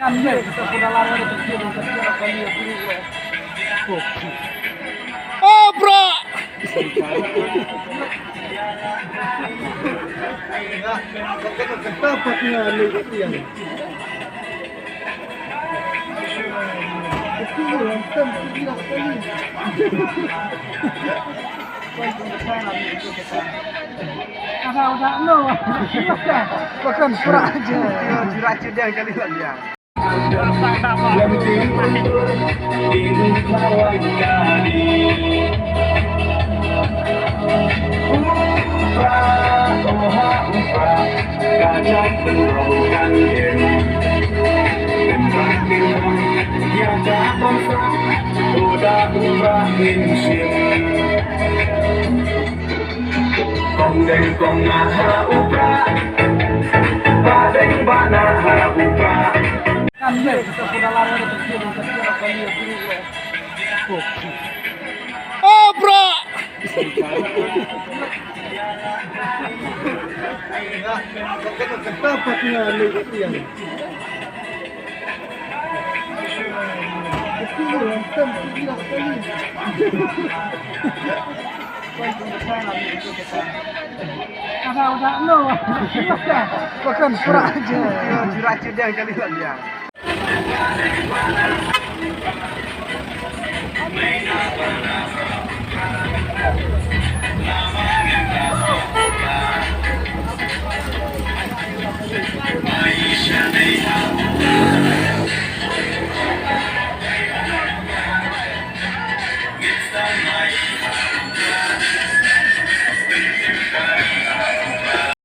Oh, bro. Udah no, bukan pura aja. Curah dia kali lagi ya. Kong deng kong naha upra, badeng banaha upra. Oh, bro. Udah no, bukan pura aja. Curah dia kali lagi ya.